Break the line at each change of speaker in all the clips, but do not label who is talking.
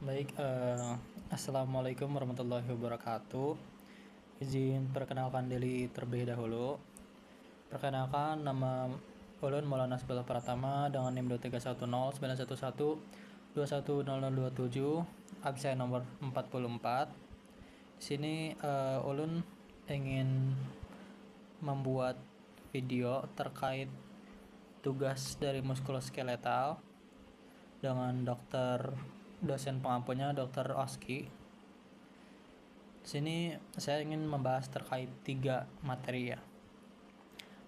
Baik, Assalamualaikum warahmatullahi wabarakatuh. Izin perkenalkan diri terlebih dahulu. Perkenalkan, nama Ulun Maulana Asbala Pratama dengan NIM 231091121210027, absen nomor 44. Di sini Ulun ingin membuat video terkait tugas dari muskuloskeletal dengan dosen pengampunya Dr. Oski. Di sini saya ingin membahas terkait 3 materi ya.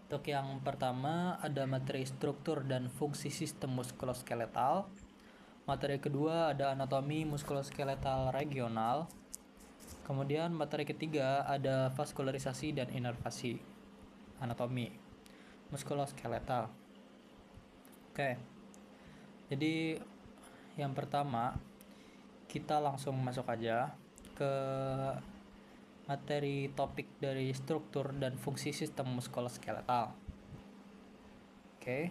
Untuk yang pertama ada materi struktur dan fungsi sistem muskuloskeletal. Materi kedua ada anatomi muskuloskeletal regional. Kemudian materi ketiga ada vaskularisasi dan inervasi anatomi muskuloskeletal. Oke. Jadi yang pertama kita langsung masuk aja ke materi topik dari struktur dan fungsi sistem muskuloskeletal. Oke.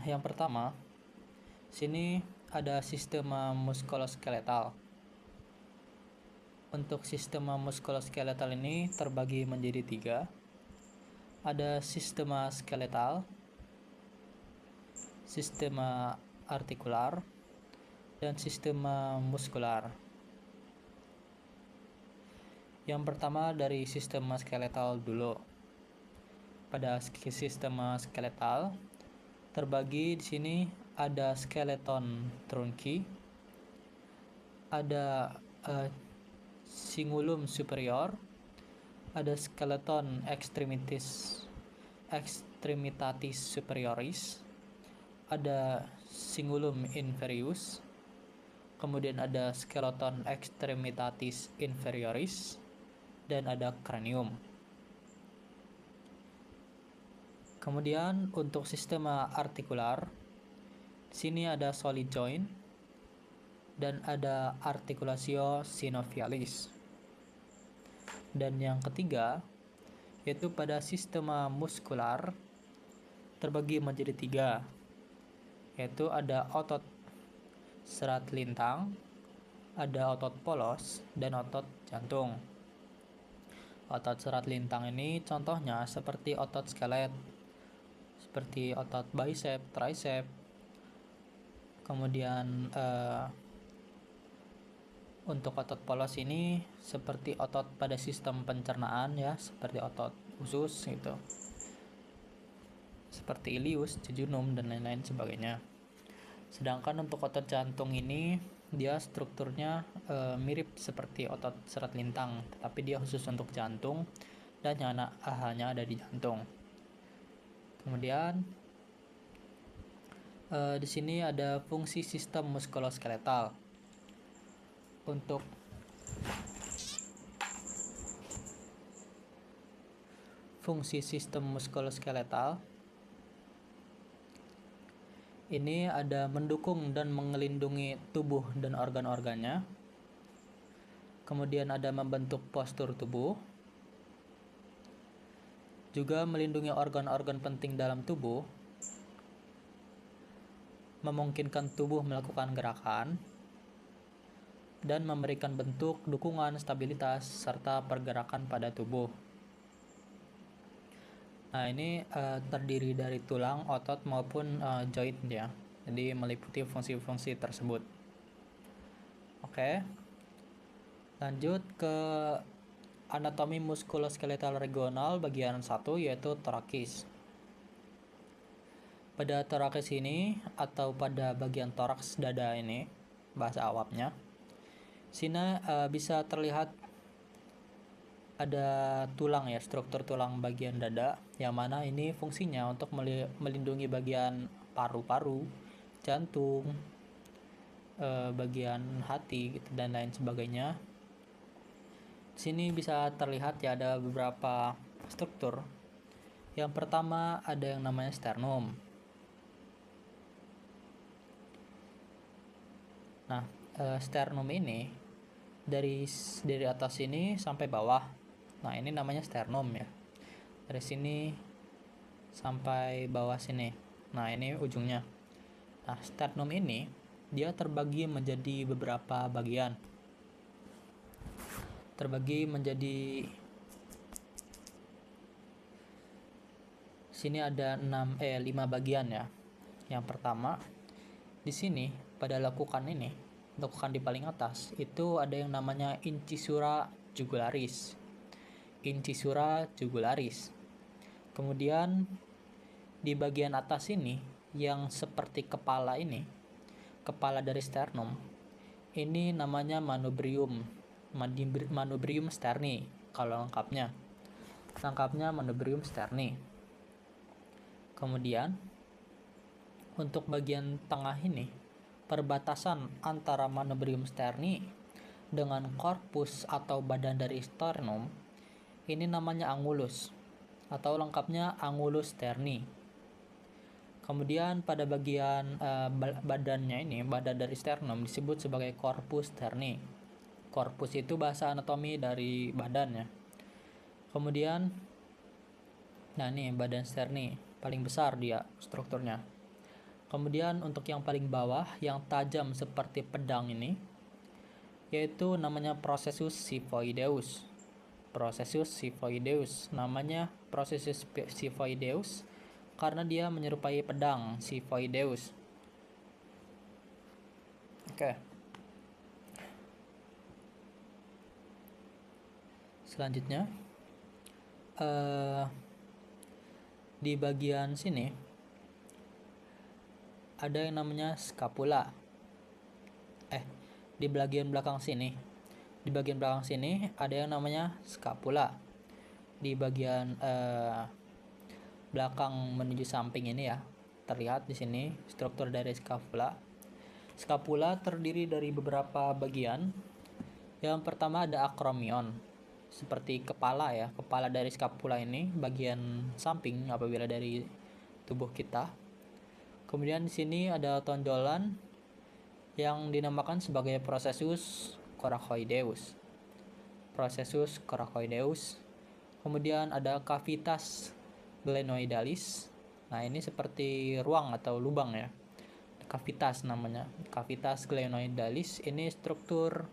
Yang pertama, sini ada sistema muskuloskeletal. Untuk sistema muskuloskeletal ini terbagi menjadi 3. Ada sistema skeletal, sistema artikular, dan sistema muskular. Yang pertama dari sistema skeletal dulu. Pada sistema skeletal terbagi di sini ada skeleton trunki, ada cingulum superior, ada skeleton extremitatis superioris, ada cingulum inferius, kemudian ada skeleton extremitatis inferioris, dan ada cranium. Kemudian untuk sistema artikular, di sini ada solid joint dan ada articulatio synovialis. Dan yang ketiga yaitu pada sistema muskular terbagi menjadi 3, yaitu ada otot serat lintang, ada otot polos, dan otot jantung. Otot serat lintang ini contohnya seperti otot skelet, seperti otot bicep, tricep. Kemudian untuk otot polos ini seperti otot pada sistem pencernaan ya, seperti otot usus gitu, seperti ilius, jejunum, dan lain-lain sebagainya. Sedangkan untuk otot jantung ini dia strukturnya mirip seperti otot serat lintang, tetapi dia khusus untuk jantung dan hanya ada di jantung. Kemudian di sini ada fungsi sistem muskuloskeletal. Untuk fungsi sistem muskuloskeletal ini ada mendukung dan melindungi tubuh dan organ-organnya. Kemudian ada membentuk postur tubuh, juga melindungi organ-organ penting dalam tubuh, memungkinkan tubuh melakukan gerakan, dan memberikan bentuk, dukungan, stabilitas, serta pergerakan pada tubuh. Nah, ini terdiri dari tulang, otot, maupun joint ya. Jadi meliputi fungsi-fungsi tersebut. Oke. Lanjut ke anatomi muskuloskeletal regional bagian 1, yaitu torakis. Pada torakis ini atau pada bagian toraks dada ini, bahasa awamnya, sini bisa terlihat ada tulang ya, struktur tulang bagian dada, yang mana ini fungsinya untuk melindungi bagian paru-paru, jantung, bagian hati gitu, dan lain sebagainya. Sini bisa terlihat ya ada beberapa struktur. Yang pertama ada yang namanya sternum. Nah, sternum ini dari atas sini sampai bawah Nah, ini namanya sternum ya. Dari sini sampai bawah sini. Nah, ini ujungnya. Nah, sternum ini dia terbagi menjadi beberapa bagian. Terbagi menjadi sini ada 5 bagian ya. Yang pertama, di sini pada lekukan ini, lekukan di paling atas itu ada yang namanya incisura jugularis. Incisura jugularis. Kemudian di bagian atas ini yang seperti kepala ini, kepala dari sternum, ini namanya manubrium. Manubrium sterni kalau lengkapnya. Lengkapnya manubrium sterni. Kemudian untuk bagian tengah ini, perbatasan antara manubrium sterni dengan korpus atau badan dari sternum, ini namanya angulus atau lengkapnya angulus sterni. Kemudian pada bagian badannya ini, badan dari sternum disebut sebagai korpus sterni. Korpus itu bahasa anatomi dari badannya. Kemudian, nah ini badan sterni, paling besar dia strukturnya. Kemudian untuk yang paling bawah, yang tajam seperti pedang ini, yaitu namanya processus xiphoideus. Processus xiphoideus, namanya processus xiphoideus karena dia menyerupai pedang xiphoideus. Oke. Selanjutnya, di bagian sini ada yang namanya scapula. Di bagian belakang sini, ada yang namanya scapula. Di bagian belakang menuju samping ini ya, terlihat di sini struktur dari scapula. Scapula terdiri dari beberapa bagian. Yang pertama ada acromion, seperti kepala ya, kepala dari scapula ini bagian samping apabila dari tubuh kita. Kemudian di sini ada tonjolan yang dinamakan sebagai processus coracoideus. Processus coracoideus. Kemudian ada cavitas glenoidalis. Nah, ini seperti ruang atau lubang ya. Cavitas namanya. Cavitas glenoidalis ini struktur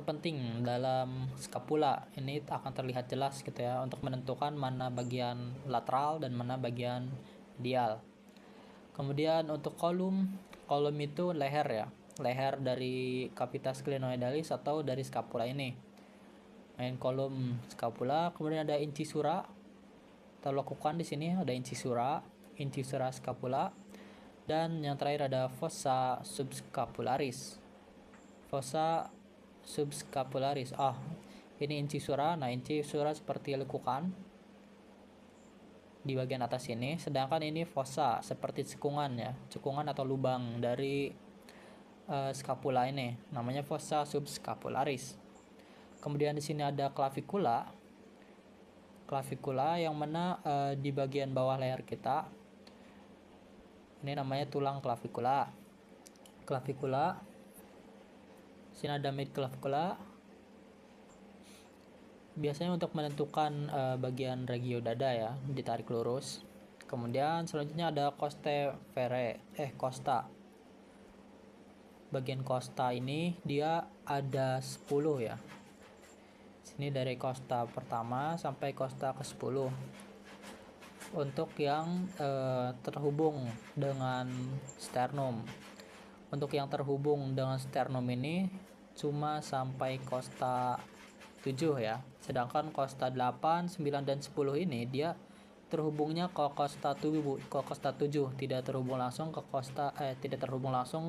penting dalam scapula. Ini akan terlihat jelas gitu ya untuk menentukan mana bagian lateral dan mana bagian medial. Kemudian untuk kolum itu leher ya, leher dari cavitas glenoidalis atau dari scapula ini. Main kolum scapula. Kemudian ada incisura. Kita lakukan di sini ada incisura scapula. Dan yang terakhir ada fossa subscapularis. Fossa subscapularis. Ini incisura. Nah, incisura seperti lekukan di bagian atas ini, sedangkan ini fossa seperti cekungan ya, cekungan atau lubang dari scapula ini, namanya fossa subscapularis. Kemudian di sini ada clavicula yang mana di bagian bawah leher kita, ini namanya tulang clavicula. Sini ada midclavicula, biasanya untuk menentukan bagian regio dada ya, ditarik lurus. Kemudian selanjutnya ada costa. Bagian costa ini dia ada 10 ya. Sini dari costa pertama sampai costa ke-10. Untuk yang terhubung dengan sternum. Untuk yang terhubung dengan sternum ini cuma sampai costa 7 ya. Sedangkan costa 8, 9 dan 10 ini dia terhubungnya ke costa 7, tidak terhubung langsung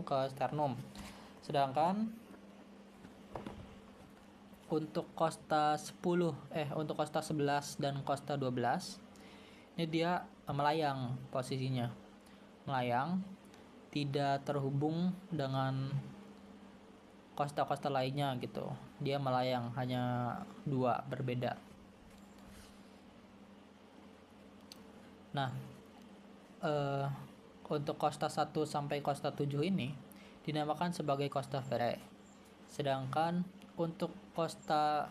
ke sternum. Sedangkan untuk costa 11 dan costa 12 ini dia melayang posisinya. Melayang, tidak terhubung dengan costa lainnya gitu. Dia melayang, hanya 2 berbeda. Nah, untuk costa 1 sampai costa 7 ini dinamakan sebagai costa vere. Sedangkan untuk costa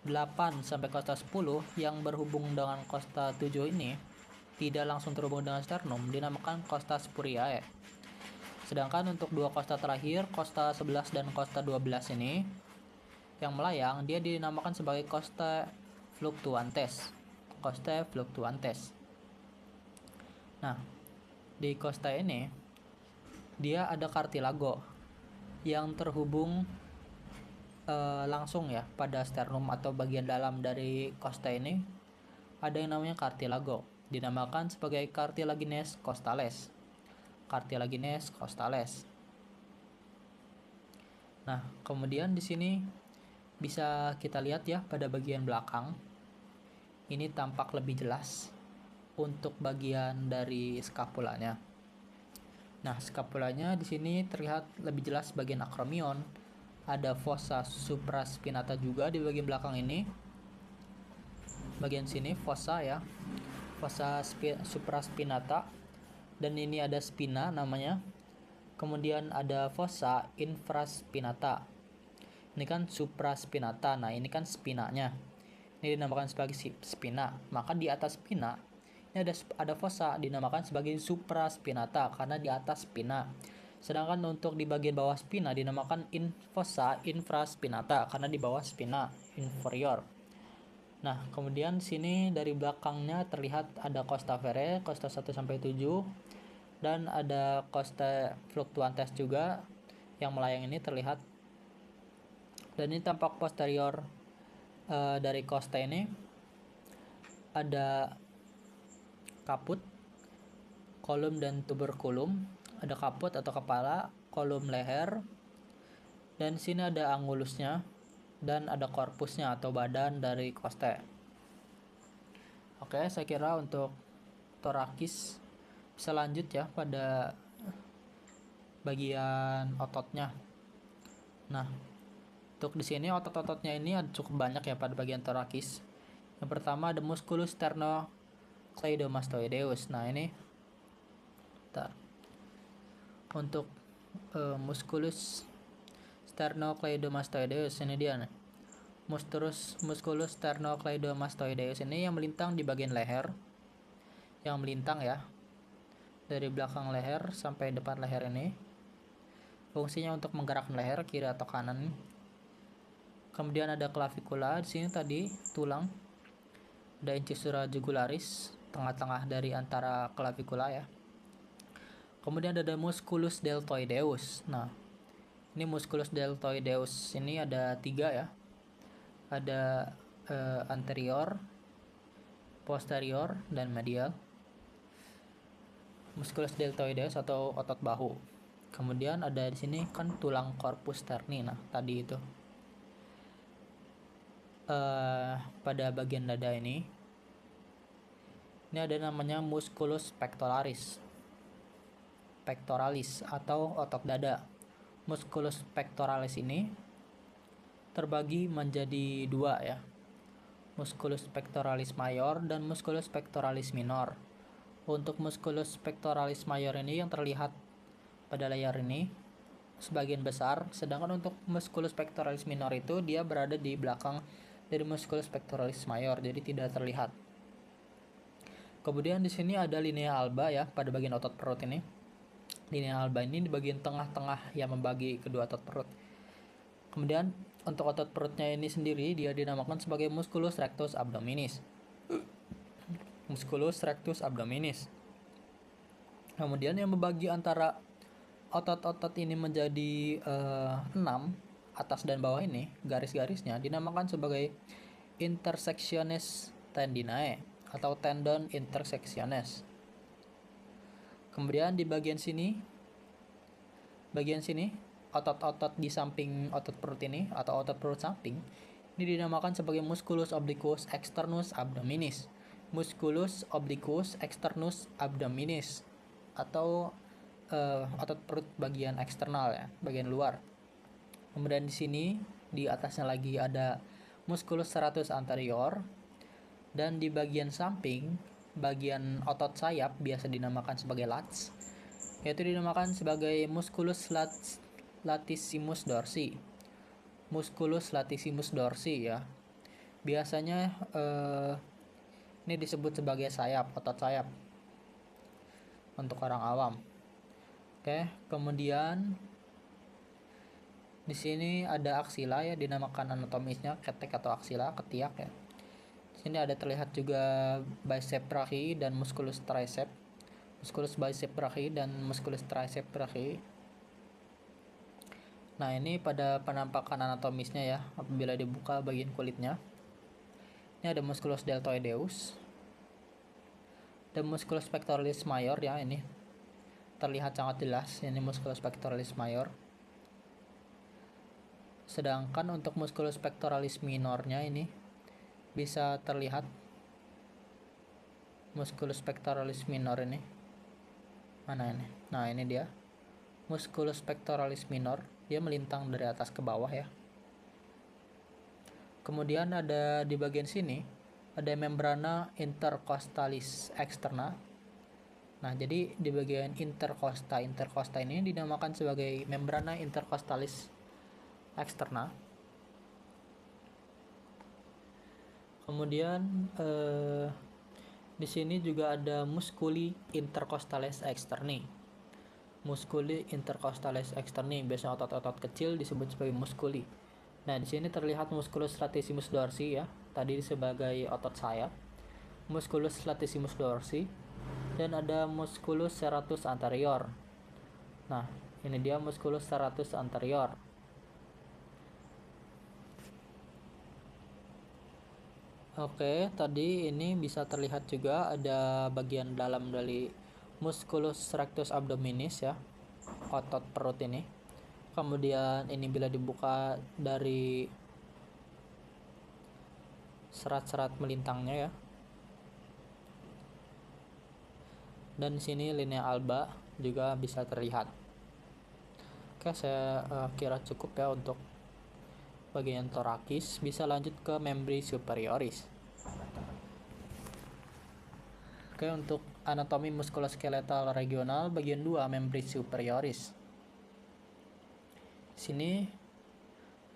8 sampai kosta 10 yang berhubung dengan kosta 7 ini tidak langsung terhubung dengan sternum dinamakan kosta spuriae. Sedangkan untuk dua kosta terakhir, kosta 11 dan kosta 12 ini yang melayang, dia dinamakan sebagai kosta fluctuantes. Kosta fluctuantes. Nah, di kosta ini dia ada cartilago yang terhubung langsung ya pada sternum atau bagian dalam dari kosta ini. Ada yang namanya cartilago, dinamakan sebagai cartilagines costales. Cartilagines costales. Nah, kemudian di sini bisa kita lihat ya pada bagian belakang. Ini tampak lebih jelas untuk bagian dari scapulanya. Nah, scapulanya di sini terlihat lebih jelas bagian acromion. Ada fossa supraspinata juga di bagian belakang ini. Bagian sini fossa ya. Fossa supraspinata. Dan ini ada spina namanya. Kemudian ada fossa infraspinata. Ini kan supraspinata. Nah, ini kan spinanya. Ini dinamakan sebagai spina. Maka di atas spina ini ada fossa dinamakan sebagai supraspinata karena di atas spina. Sedangkan untuk di bagian bawah spina dinamakan fossa infraspinata karena di bawah spina inferior. Nah, kemudian sini dari belakangnya terlihat ada costa vere, costa 1 sampai 7 dan ada costa fluctuantes juga yang melayang ini terlihat. Dan ini tampak posterior dari costa ini ada kaput, kolum dan tuberculum. Ada kaput atau kepala, kolum leher, dan sini ada angulusnya, dan ada korpusnya atau badan dari costa. Oke, saya kira untuk thoracis bisa lanjut ya pada bagian ototnya. Nah, untuk di sini otot-ototnya ini ada cukup banyak ya pada bagian thoracis. Yang pertama ada musculus sternocleidomastoideus. Nah, ini untuk musculus sternocleidomastoideus ini dia nih. Musculus sternocleidomastoideus ini yang melintang di bagian leher. Yang melintang ya. Dari belakang leher sampai depan leher ini. Fungsinya untuk menggerakkan leher kiri atau kanan. Kemudian ada clavicula di sini tadi tulang. Ada incisura jugularis tengah-tengah dari antara clavicula ya. Kemudian ada musculus deltoideus. Nah, ini musculus deltoideus ini ada 3 ya. Ada anterior, posterior, dan medial. Musculus deltoideus atau otot bahu. Kemudian ada di sini kan tulang corpus sterni. Nah, tadi itu. Pada bagian dada ini ada namanya musculus pectoralis atau otot dada. Musculus pectoralis ini terbagi menjadi 2 ya. Musculus pectoralis mayor dan musculus pectoralis minor. Untuk musculus pectoralis mayor ini yang terlihat pada layar ini sebagian besar, sedangkan untuk musculus pectoralis minor itu dia berada di belakang dari musculus pectoralis mayor, jadi tidak terlihat. Kemudian di sini ada linea alba ya pada bagian otot perut ini. Linea alba ini di bagian tengah-tengah yang membagi kedua otot perut. Kemudian untuk otot perutnya ini sendiri dia dinamakan sebagai musculus rectus abdominis. Musculus rectus abdominis. Kemudian yang membagi antara otot-otot ini menjadi 6 atas dan bawah ini garis-garisnya dinamakan sebagai intersectiones tendinae atau tendon intersectiones. Kemudian di bagian sini otot-otot di samping otot perut ini atau otot perut samping ini dinamakan sebagai musculus obliquus externus abdominis. Musculus obliquus externus abdominis atau otot perut bagian eksternal ya, bagian luar. Kemudian di sini di atasnya lagi ada musculus serratus anterior, dan di bagian samping bagian otot sayap biasa dinamakan sebagai lats, yaitu dinamakan sebagai musculus latissimus dorsi. Musculus latissimus dorsi ya. Biasanya ini disebut sebagai sayap, otot sayap untuk orang awam. Oke, kemudian di sini ada aksila ya, dinamakan anatomisnya ketek atau aksila, ketiak ya. Di sini ada terlihat juga bicep brachii dan musculus tricep. Musculus bicep brachii dan musculus tricep brachii. Nah, ini pada penampakan anatomisnya ya, apabila dibuka bagian kulitnya. Ini ada musculus deltoideus. Dan musculus pectoralis major ya, ini terlihat sangat jelas, ini musculus pectoralis major. Sedangkan untuk musculus pectoralis minornya ini bisa terlihat musculus pectoralis minor ini. Mana ini? Nah, ini dia. Musculus pectoralis minor, dia melintang dari atas ke bawah ya. Kemudian ada di bagian sini ada membrana intercostalis externa. Nah, jadi di bagian intercosta ini dinamakan sebagai membrana intercostalis externa. Kemudian di sini juga ada musculi intercostalis externi. Musculi intercostalis externi, biasanya otot-otot kecil disebut sebagai musculi. Nah, di sini terlihat musculus latissimus dorsi ya, tadi sebagai otot sayap. Musculus latissimus dorsi dan ada musculus serratus anterior. Nah, ini dia musculus serratus anterior. Oke, tadi ini bisa terlihat juga ada bagian dalam dari musculus rectus abdominis ya, otot perut ini. Kemudian ini bila dibuka dari serat-serat melintangnya ya. Dan di sini linea alba juga bisa terlihat. Oke, saya kira cukup ya untuk bagian torakis. Bisa lanjut ke membri superioris. Oke, untuk anatomi muskuloskeletal regional bagian 2 membri superioris. Sini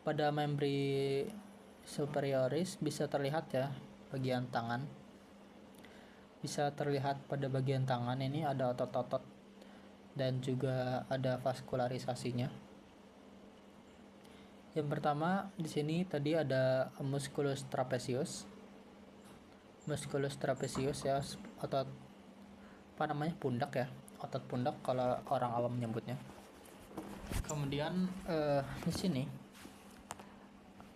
pada membri superioris bisa terlihat ya bagian tangan. Bisa terlihat pada bagian tangan ini ada otot-otot dan juga ada vaskularisasinya. Yang pertama di sini tadi ada musculus trapezius. Musculus trapezius ya, otot pundak ya, otot pundak kalau orang awam menyebutnya. Kemudian di sini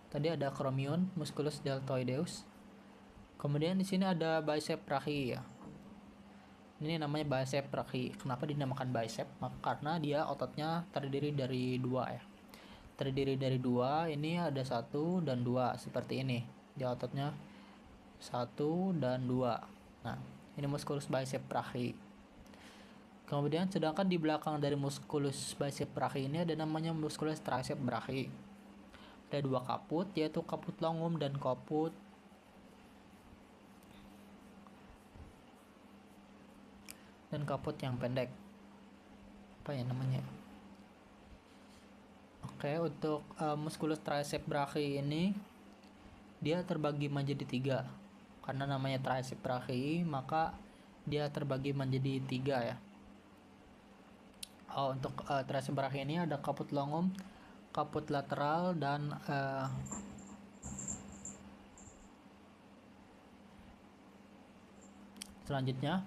tadi ada acromion, musculus deltoideus. Kemudian di sini ada bicep brachii ya. Ini namanya bicep brachii. Kenapa dinamakan bicep? Karena dia ototnya terdiri dari dua ya. Terdiri dari dua. Ini ada 1 dan 2 seperti ini. Dia ototnya 1 dan 2. Nah, ini musculus bicep brachii. Kemudian sedangkan di belakang dari musculus bicep brachii ini ada namanya musculus tricep brachii. Ada 2 kaput, yaitu kaput longum dan kaput yang pendek. Apa ya namanya? Oke, untuk musculus tricep brachii ini dia terbagi menjadi 3. Karena namanya tricep brachii, maka dia terbagi menjadi 3 ya. Untuk tricep brachii ini ada kaput longum, kaput lateral, dan selanjutnya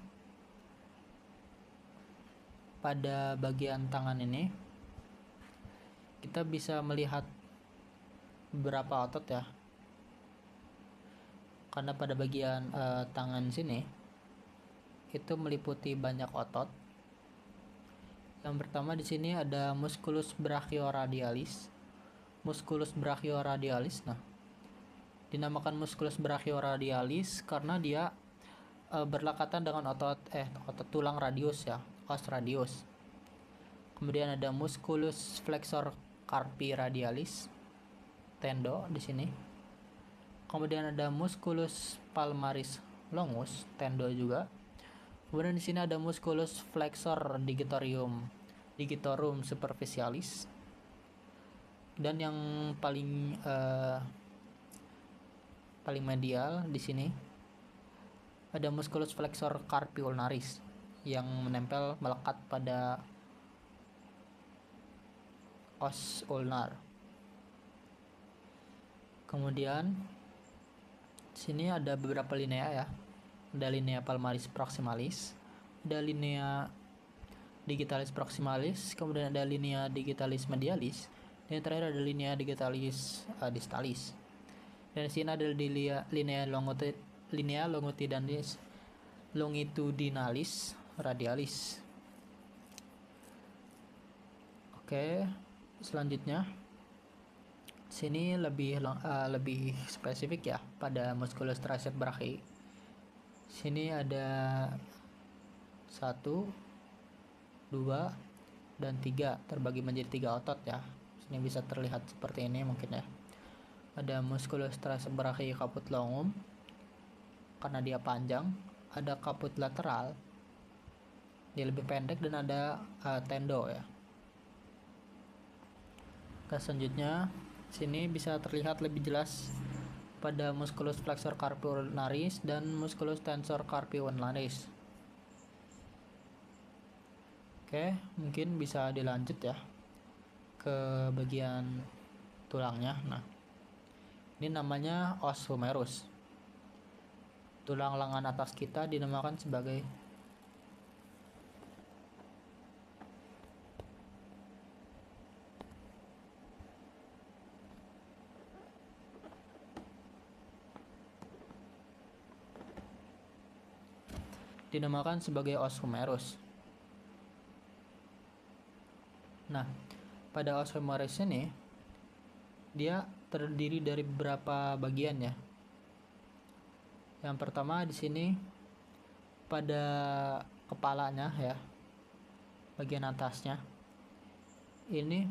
pada bagian tangan ini kita bisa melihat beberapa otot ya, karena pada bagian tangan sini itu meliputi banyak otot. Yang pertama di sini ada musculus brachioradialis. Musculus brachioradialis. Nah, dinamakan musculus brachioradialis karena dia berlekatan dengan otot tulang radius ya, os radius. Kemudian ada musculus flexor carpi radialis, tendo di sini. Kemudian ada musculus palmaris longus, tendo juga. Kemudian di sini ada musculus flexor digitorum superficialis. Dan yang paling paling medial di sini ada musculus flexor carpi ulnaris yang menempel melekat pada os ulnar. Kemudian sini ada beberapa linea ya. Ada linea palmaris proximalis, ada linea digitalis proximalis, kemudian ada linea digitalis medialis, dan yang terakhir ada linea digitalis distalis. Dan di sini ada linea longitudinalis radialis. Oke, selanjutnya sini lebih spesifik ya pada musculus tricep brachii. Sini ada 1, 2, dan 3 terbagi menjadi 3 otot ya. Sini bisa terlihat seperti ini mungkin ya. Ada musculus tricep brachii caput longum karena dia panjang, ada caput lateral dia lebih pendek, dan ada tendo ya. Oke, selanjutnya sini bisa terlihat lebih jelas pada musculus flexor carpi ulnaris dan musculus tensor carpi ulnaris. Oke, mungkin bisa dilanjut ya ke bagian tulangnya. Nah, ini namanya os humerus. Tulang lengan atas kita dinamakan sebagai os humerus. Nah, pada os humerus ini dia terdiri dari beberapa bagian ya. Yang pertama di sini pada kepalanya ya, bagian atasnya. Ini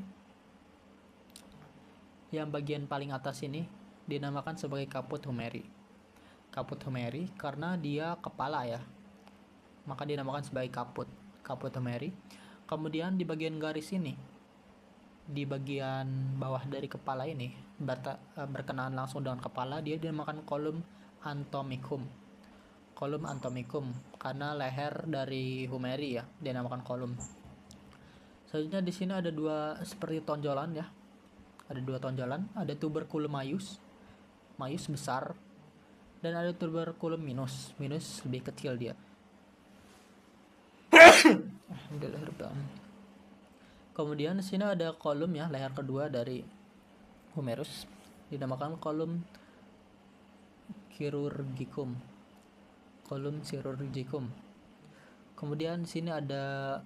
yang bagian paling atas ini dinamakan sebagai caput humeri. Caput humeri karena dia kepala ya, maka dinamakan sebagai caput humeri. Kemudian di bagian garis ini, di bagian bawah dari kepala ini berkenaan langsung dengan kepala, dia dinamakan column antomicum. Column antomicum karena leher dari humeri ya, dinamakan column. Selanjutnya di sini ada dua seperti tonjolan ya. Ada dua tonjolan, ada tuberculum majus besar, dan ada tuberculum minus lebih kecil dia. Kemudian di sini ada kolom ya, leher kedua dari humerus dinamakan kolom chirurgicum. Kolom chirurgicum. Kemudian di sini ada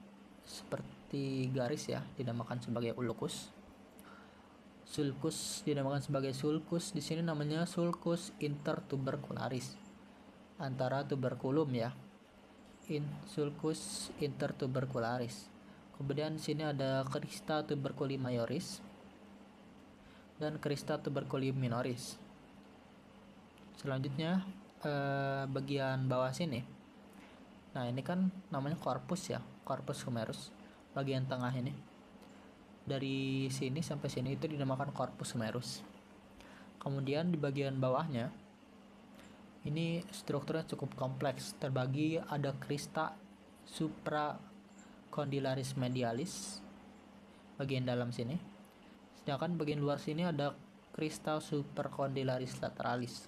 seperti garis ya, dinamakan sebagai ulcus. Sulcus dinamakan sebagai sulcus. Di sini namanya sulcus intertubercularis. Antara tuberculum ya. Sulcus intertubercularis. Kemudian di sini ada crista tuberculi majoris dan crista tuberculi minoris. Selanjutnya bagian bawah sini. Nah, ini kan namanya corpus ya, corpus humerus. Bagian tengah ini. Dari sini sampai sini itu dinamakan corpus humerus. Kemudian di bagian bawahnya ini strukturnya cukup kompleks, terbagi ada crista supracondylaris medialis bagian dalam sini, sedangkan bagian luar sini ada crista supracondylaris lateralis.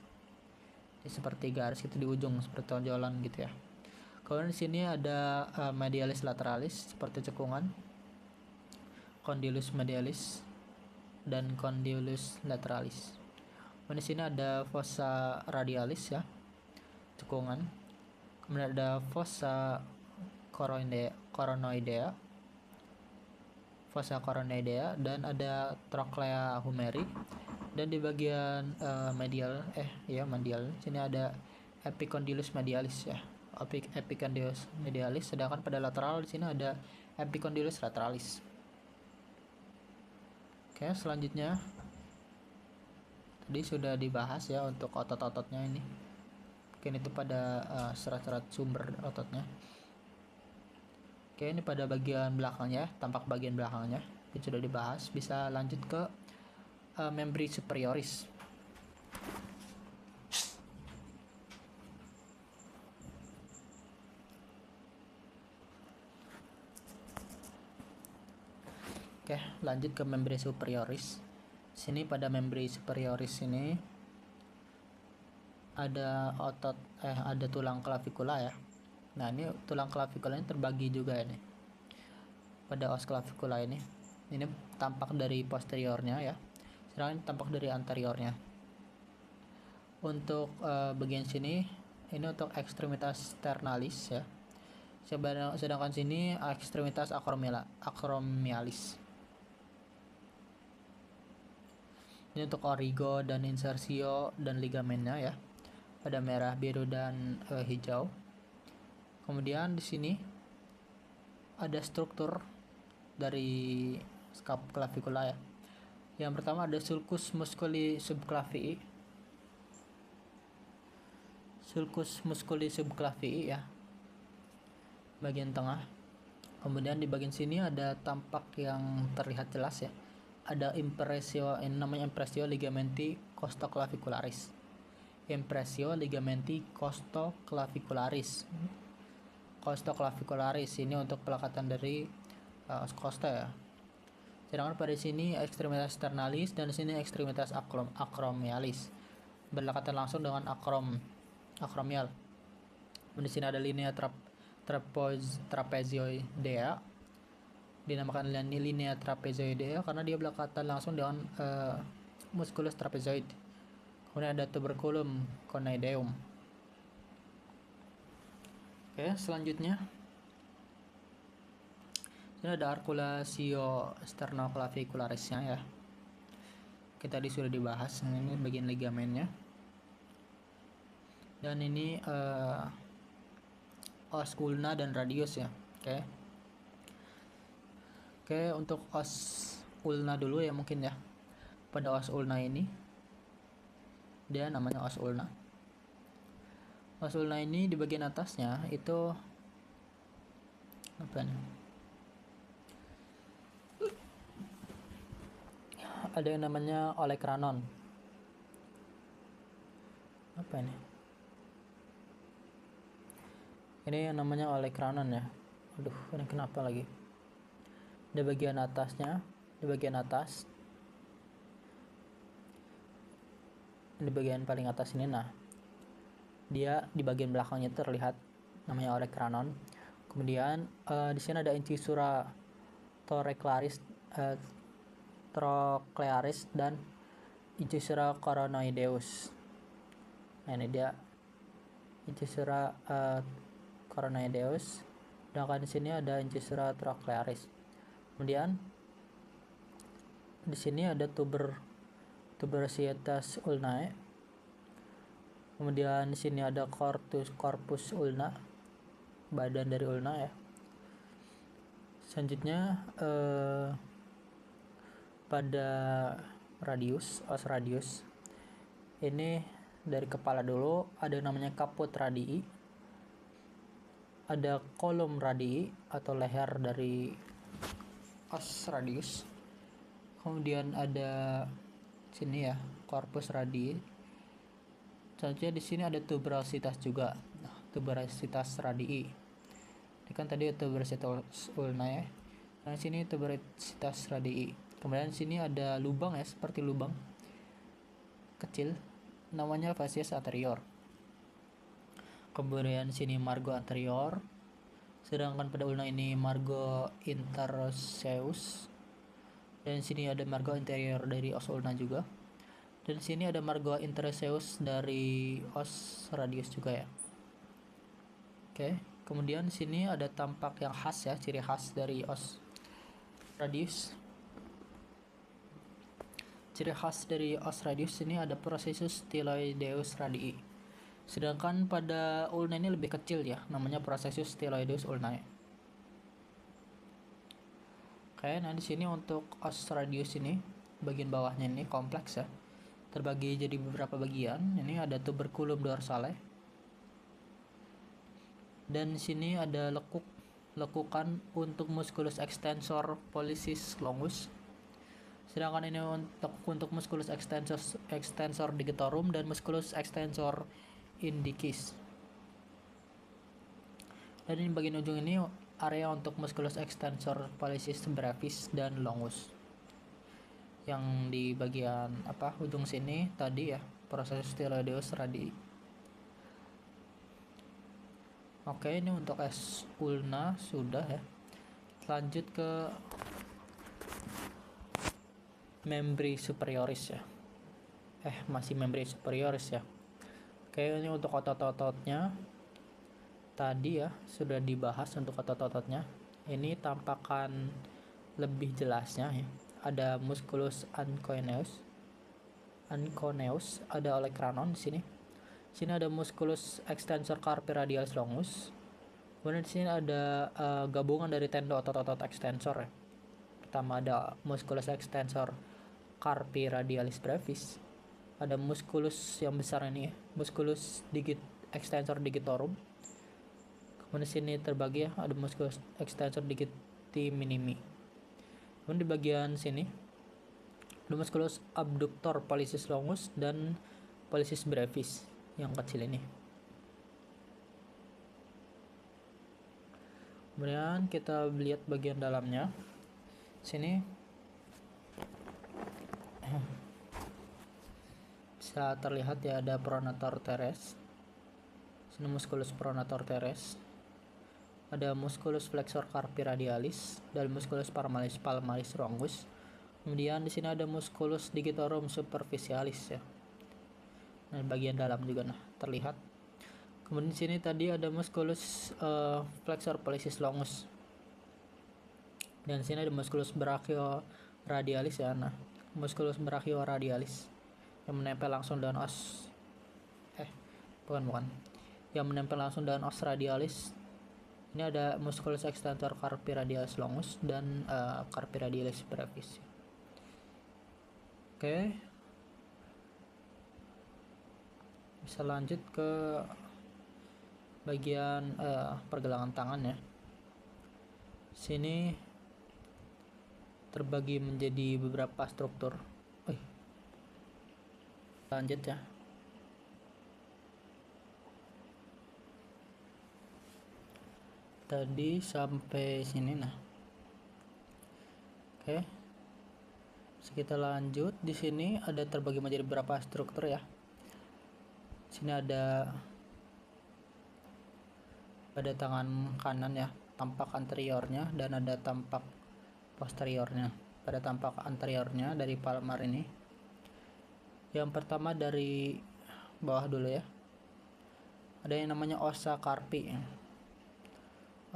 Ini seperti garis gitu di ujung, seperti tonjolan gitu ya. Kemudian di sini ada medialis lateralis seperti cekungan, condylus medialis dan condylus lateralis. Di sini ada fossa radialis ya, cekungan. Kemudian ada fossa coronoidea, dan ada trochlea humeri. Dan di bagian medial sini ada epicondylus medialis ya, epicondylus medialis. Sedangkan pada lateral di sini ada epicondylus lateralis. Oke, selanjutnya tadi sudah dibahas ya untuk otot-ototnya ini. Mungkin itu pada serat-serat sumber ototnya. Oke, ini pada bagian belakangnya, tampak bagian belakangnya itu sudah dibahas. Bisa lanjut ke membri superioris. Oke, lanjut ke membri superioris. Sini pada membri superioris ini ada ada tulang clavicula ya. Nah, ini tulang clavicula ini terbagi juga ini. Pada os clavicula ini tampak dari posteriornya ya. Sedangkan tampak dari anteriornya. Untuk bagian sini ini untuk ekstremitas sternalis ya. Sedangkan sini ekstremitas acromialis. Ini untuk origo dan insersio dan ligamennya ya. Ada merah, biru dan hijau. Kemudian di sini ada struktur dari clavicula ya. Yang pertama ada sulcus musculi subclavii. Sulcus musculi subclavii ya. Bagian tengah. Kemudian di bagian sini ada tampak yang terlihat jelas ya. Ada namanya impressio ligamenti costoclavicularis. Impressio ligamenti costoclavicularis. Costoclavicularis ini untuk pelekatan dari os costa ya. Sedangkan pada sini ekstremitas sternalis dan di sini ekstremitas acromialis. Berdekatan langsung dengan acromial. Di sini ada linea trapezoidea. Dinamakan linea trapezoidea karena dia berdekatan langsung dengan musculus trapezoid. Kemudian ada tuberculum conoideum. Oke, selanjutnya ini ada arculatio sternoclavicularisnya ya. Kita tadi sudah dibahas, ini bagian ligamennya. Dan ini os ulna dan radius ya. Oke, untuk os ulna dulu ya mungkin ya. Pada os ulna ini dia namanya os ulna. Os ulna ini di bagian atasnya itu apa nih? Ada yang namanya olecranon. Apa ini? Ini yang namanya olecranon ya. Aduh, ini kenapa lagi? Di bagian atasnya, di bagian atas, di bagian paling atas ini, nah dia di bagian belakangnya terlihat namanya olecranon. Kemudian di sini ada incisura trochlearis dan incisura coronoideus. Nah, ini dia incisura coronoideus. Sedangkan di sini ada incisura trochlearis. Kemudian di sini ada tuberositatis ulnae. Kemudian di sini ada corpus ulna, badan dari ulna ya. Selanjutnya pada os radius ini dari kepala dulu ada namanya caput radii, ada kolom radii atau leher dari os radius. Kemudian ada sini ya corpus radii. Selanjutnya di sini ada tuberositas juga. Nah, tuberositas radii. Ini kan tadi tuberositas ulnae. Nah, sini tuberositas radii. Kemudian di sini ada lubang ya, seperti lubang kecil, namanya facies anterior. Kemudian sini margo anterior. Sedangkan pada ulna ini margo interosseus. Dan sini ada margo interior dari os ulna juga. Dan sini ada margo interosseus dari os radius juga ya. Oke, kemudian sini ada tampak yang khas ya, ciri khas dari os radius. Ciri khas dari os radius ini ada processus styloideus radii. Sedangkan pada ulna ini lebih kecil ya, namanya processus styloideus ulnae. Oke, nah di sini untuk os radius ini bagian bawahnya ini kompleks ya, terbagi jadi beberapa bagian. Ini ada tuberculum dorsale, dan di sini ada lekukan untuk musculus extensor pollicis longus. Sedangkan ini untuk musculus extensor digitorum dan musculus extensor indicis. Dan di bagian ujung ini area untuk musculus extensor pollicis brevis dan longus. Yang di bagian ujung sini tadi ya, proses styloideus radii. Oke, ini untuk S ulna sudah ya. Lanjut ke membri superioris ya. Masih membri superioris ya. Oke, ini untuk otot-ototnya tadi ya sudah dibahas. Untuk otot-ototnya ini tampakan lebih jelasnya ya. Ada musculus anconeus, ada olecranon di sini. Sini ada musculus extensor carpi radialis longus. Kemudian di sini ada gabungan dari tendo otot-otot extensor ya. Pertama ada musculus extensor carpi radialis brevis. Ada musculus yang besar ini ya, musculus extensor digitorum. Kemudian di sini terbagi ya, ada musculus extensor digiti minimi. Kemudian di bagian sini ada musculus abductor pollicis longus dan pollicis brevis yang kecil ini. Kemudian kita lihat bagian dalamnya. Sini bisa terlihat ya, ada pronator teres. Sini musculus pronator teres. Ada musculus flexor carpi radialis dan musculus palmaris longus. Kemudian di sini ada musculus digitorum superficialis ya. Nah, bagian dalam juga terlihat. Kemudian di sini tadi ada musculus flexor pollicis longus. Dan di sini ada musculus brachioradialis ya. Nah, musculus brachioradialis yang menempel langsung dengan os yang menempel langsung dengan os radialis. Ini ada musculus extensor carpi radialis longus dan carpi radialis brevis. Oke. Bisa lanjut ke bagian pergelangan tangan ya. Sini terbagi menjadi beberapa struktur. Lanjut ya. Tadi sampai sini Oke. Kita lanjut. Di sini ada terbagi menjadi beberapa struktur ya. Sini ada pada tangan kanan ya, tampak anteriornya dan ada tampak posteriornya. Pada tampak anteriornya dari palmar ini, yang pertama dari bawah dulu ya, ada yang namanya ossa carpi.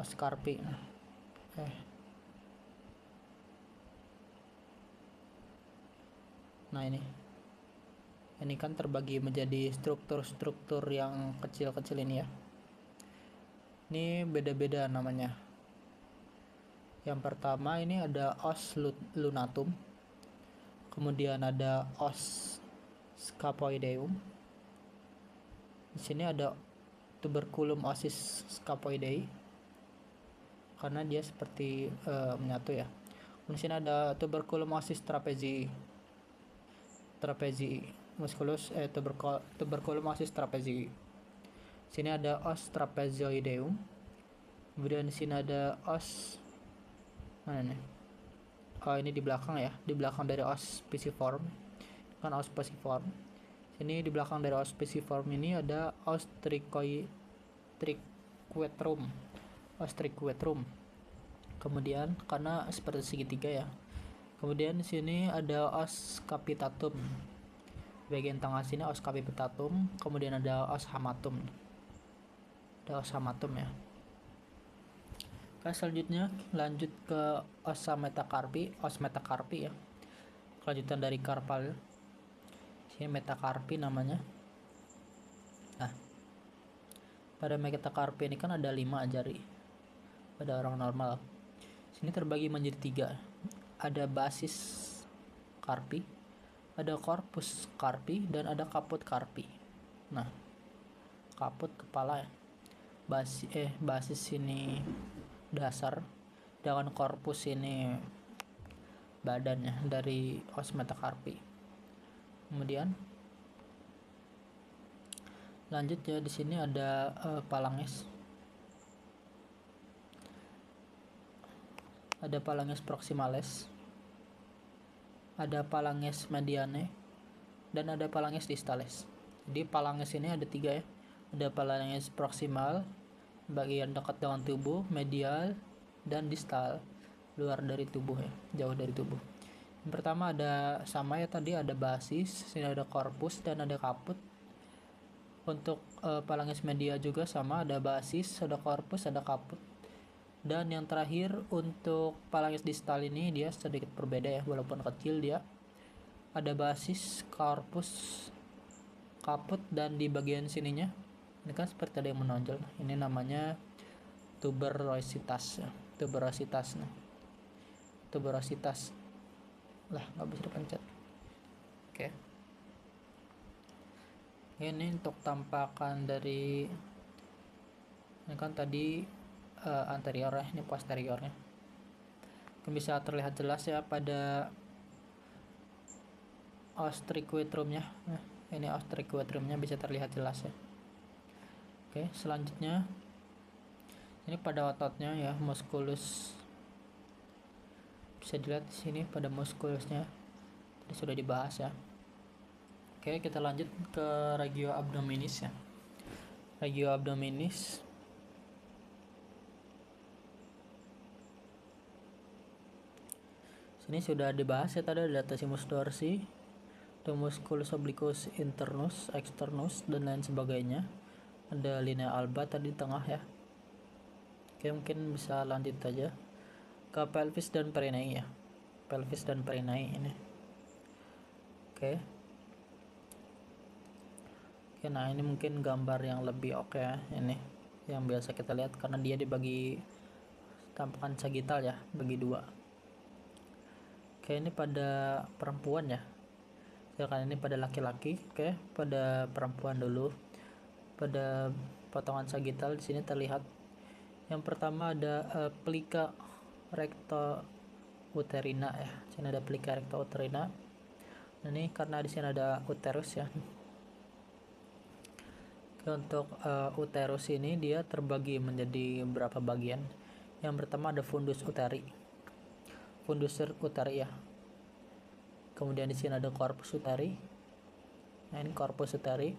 Os carpi. Nah ini kan terbagi menjadi struktur-struktur yang kecil-kecil ini ya. Ini beda-beda namanya. Yang pertama ini ada os lunatum. Kemudian ada os scapoideum. Di sini ada tuberculum ossis scapoidei karena dia seperti menyatu ya. Di sini ada tuberculum ossis trapezii musculus tuberculum ossis trapezii. Sini ada os trapezoideum. Kemudian di sini ada os mana nih? Ini di belakang ya, di belakang dari os pisiform. Kan os pisiform. Sini di belakang dari os pisiform ini ada os triquetrum. Kemudian karena seperti segitiga ya. Kemudian di sini ada os capitatum. Bagian tengah sini os capitatum, kemudian ada os hamatum. Ada os hamatum ya. Oke, selanjutnya lanjut ke ossa metacarpi, os metacarpi ya. Kelanjutan dari carpal. Sini metacarpi namanya. Nah, pada metacarpi ini kan ada 5 jari pada orang normal. Sini terbagi menjadi 3. Ada basis carpi, ada corpus carpi, dan ada caput carpi. Nah, caput kepala ya. Basis ini dasar, dengan corpus ini badannya dari os metacarpi. Kemudian lanjut ya, di sini ada phalanges. ada phalanges proximales, ada phalanges mediane, dan ada phalanges distales. Jadi phalanges ini ada 3 ya. Ada phalanges proximal, bagian dekat dengan tubuh, medial, dan distal, luar dari tubuh ya, jauh dari tubuh. Yang pertama ada sama ya tadi, ada basis, sini ada corpus dan ada kaput. Untuk phalanges media juga sama, ada basis, ada corpus, ada kaput. Dan yang terakhir untuk phalanges distal ini dia sedikit berbeda ya, walaupun kecil dia. Ada basis, corpus, kaput, dan di bagian sininya ini kan seperti ada yang menonjol. Ini namanya tuberositas ya. Tuberositas lah, nggak bisa dipencet. Oke. Ini untuk tampakan dari ini kan tadi anterior ya, ini posteriornya. Bisa terlihat jelas ya pada ostriquetrumnya. Nah, ini ostriquetrumnya bisa terlihat jelas ya. Oke, selanjutnya ini pada ototnya ya, musculus. Bisa dilihat di sini pada muskulusnya. Tadi sudah dibahas ya. Oke, kita lanjut ke regio abdominis ya. Regio abdominis sini sudah dibahas ya, tadi ada latissimus dorsi, ada musculus obliquus internus, externus, dan lain sebagainya. Ada linea alba tadi di tengah ya. Oke, mungkin bisa lanjut aja ke pelvis dan perineum ya. Pelvis dan perineum ini. Oke. Oke, nah ini mungkin gambar yang lebih oke ya, ini yang biasa kita lihat karena dia dibagi tampakan sagital ya, bagi 2. Oke, ini pada perempuan ya. Sedangkan ini pada laki-laki. Oke, pada perempuan dulu. Pada potongan sagital di sini terlihat yang pertama ada plica recto-uterina ya. Di sini ada plica recto-uterina. Nah, ini karena di sini ada uterus ya. Oke, untuk uterus ini dia terbagi menjadi beberapa bagian. Yang pertama ada fundus uteri. Fundus uteri ya. Kemudian di sini ada corpus uteri. Nah, ini corpus uteri.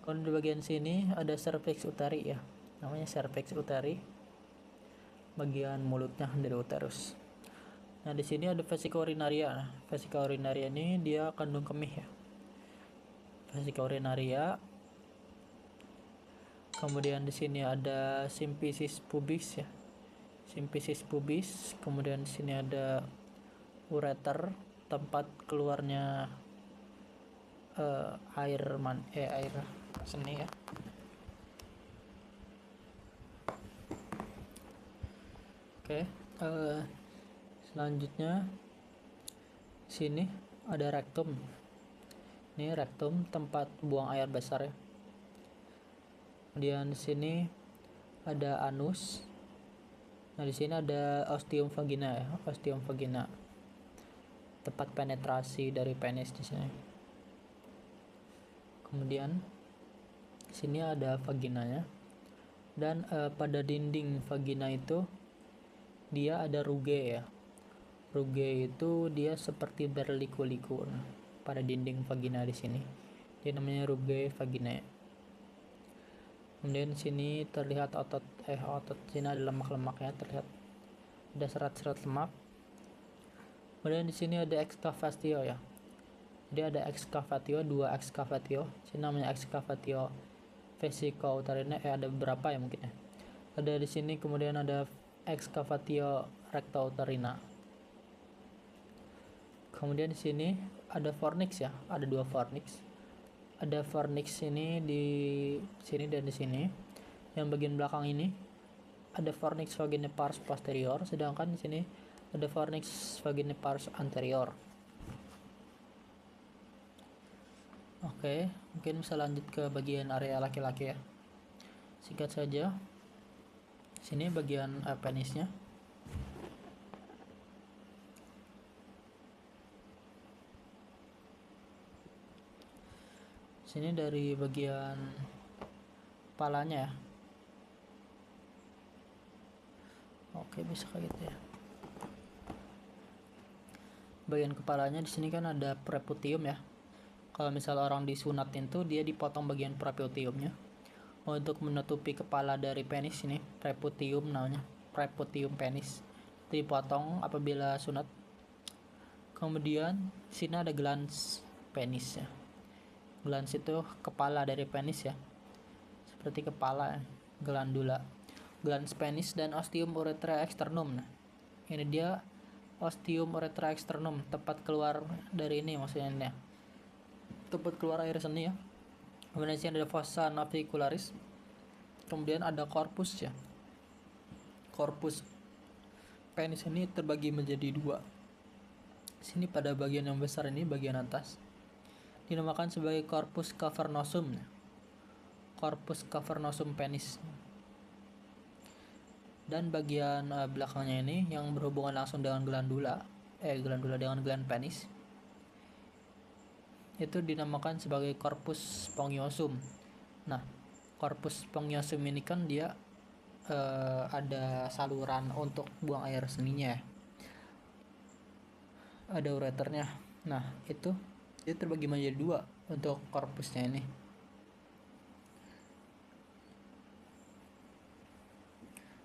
Kemudian di bagian sini ada cervix uteri ya. Namanya cervix uteri. Bagian mulutnya dari uterus. Nah, di sini ada vesica urinaria. Nah, vesica urinaria ini dia kandung kemih ya. Vesica urinaria. Kemudian di sini ada symphysis pubis ya. Symphysis pubis, kemudian di sini ada ureter, tempat keluarnya air seni ya. Oke, selanjutnya sini ada rektum. Ini rektum, tempat buang air besar ya. Kemudian di sini ada anus. Nah, di sini ada ostium vagina ya, ostium vagina. Tempat penetrasi dari penis di sini. Kemudian di sini ada vaginanya. Dan pada dinding vagina itu dia ada rugae ya. Rugae itu dia seperti berliku-liku pada dinding vagina di sini. Dia namanya rugae vaginae. Kemudian sini terlihat otot sini ada lemak-lemaknya, terlihat ada serat-serat lemak. Kemudian di sini ada excavatio ya. Jadi ada excavatio, 2 excavatio. Sini namanya excavatio vesico-uterina, ada beberapa ya mungkin ya. Ada di sini, kemudian ada excavatio recto-uterina. Kemudian di sini ada fornix ya, ada 2 fornix. Ada fornix ini di sini dan di sini. Yang bagian belakang ini ada fornix vaginae pars posterior, sedangkan di sini ada fornix vaginae pars anterior. Oke, mungkin bisa lanjut ke bagian area laki-laki ya. Singkat saja. Sini bagian penisnya. Sini dari bagian kepalanya ya. Oke, bisa kayak gitu ya. bagian kepalanya di sini kan ada preputium ya. Kalau misal orang disunatin tuh dia dipotong bagian preputiumnya untuk menutupi kepala dari penis ini, preputium namanya, preputium penis. Itu dipotong apabila sunat. Kemudian sini ada glans penis ya. Glans itu kepala dari penis ya. Seperti kepala ya, glandula. Glans penis dan ostium urethra externum. Nah, ini dia ostium urethra externum, tempat keluar dari ini maksudnya ini ya. Tempat keluar air seni ya. Kemudian sini ada fossa navicularis. Kemudian ada corpus ya. Corpus penis ini terbagi menjadi dua. Sini pada bagian yang besar ini, bagian atas, dinamakan sebagai corpus cavernosum. Corpus cavernosum penis. Dan bagian belakangnya ini yang berhubungan langsung dengan glandula dengan gland penis, itu dinamakan sebagai corpus spongiosum. Nah, corpus spongiosum ini kan dia ada saluran untuk buang air seninya, ada ureternya. Nah, itu terbagi menjadi dua untuk korpusnya ini.